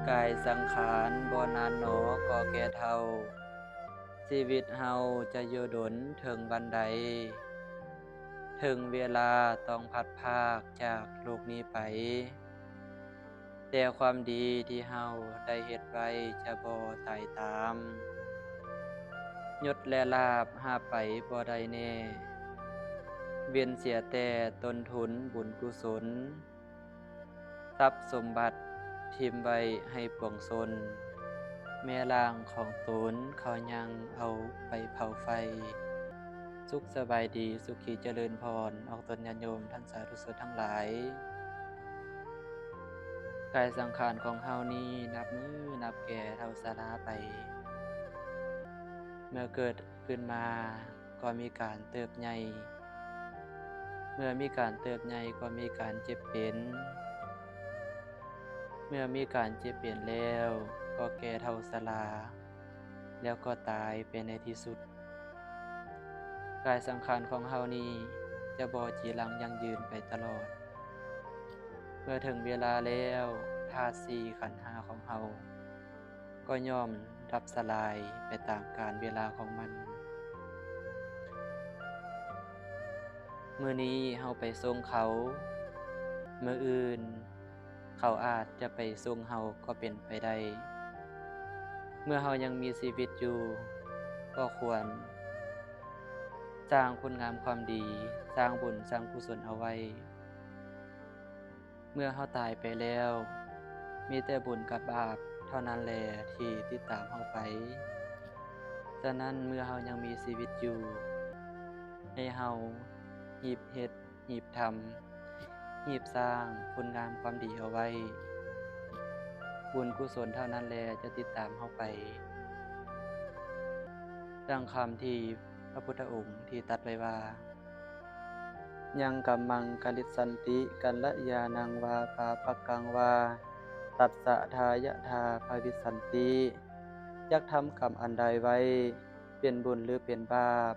กายสังขารบ่นานหนอก็แก่เฒ่าชีวิตเฮาจะอยู่ดนถึงวันใดถึงเวลาต้องพัดพรากจากโลกนี้ไปแต่ความดีที่เฮาได้เฮ็ดไว้จะบ่ตายตามยศและลาภหาไปบ่ได้แน่เว้นเสียแต่ต้นทุนบุญกุศลทรัพย์สมบัติทิ่มไว้ให้ปวงชน แม่ล่างของตนเขายังเอาไปเผาไฟ สุขสบายดีสุขีเจริญพรออกตนญาติโยมท่านสาธุชนทั้งหลายกายสังขารของเฮานี้นับมือนับแก่เท่าสาราไป เมื่อเกิดขึ้นมาก็มีการเติบใหญ่เมื่อมีการเติบใหญ่ก็มีการเจ็บเป็นเมื่อมีการเจ็บเป็นแล้วก็แก่เท่าสราแล้วก็ตายไปในที่สุด กายสังขารของเฮานี้จะบ่จีรังยั่งยืนไปตลอด เมื่อถึงเวลาแล้วธาตุสี่ขันธ์ห้าของเฮาก็ย่อมดับสลายไปตามกาลเวลาของมัน มื้อนี้เฮาไปส่งเขา มื้ออื่นเขาอาจจะไปส่งเฮาก็เป็นไปได้ เมื่อเฮายังมีชีวิตอยู่ก็ควร สร้างคุณงามความดี สร้างบุญสร้างกุศลเอาไว้ เมื่อเฮาตายไปแล้ว มีแต่บุญกับบาปเท่านั้นแหละที่ติดตามเฮาไป ฉะนั้นเมื่อเฮายังมีชีวิตอยู่ ให้เฮาหีบเฮ็ดหีบทำหีบสร้างคุณงามความดีเอาไว้ บุญกุศลเท่านั้นแลจะติดตามเฮาไป ดังคำที่พระพุทธองค์ที่ตรัสไว้ว่า ยังกัมมังกลิสันติกัลยาณังวาปาปกังวาตัสสะทายะทาภวิสันติยักทำกรรมอันใดไว้เป็นบุญหรือเป็นบาป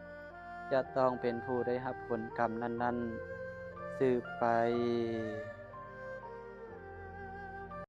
จะต้องเป็นผู้ได้รับผลกรรมนั้นๆสืบไป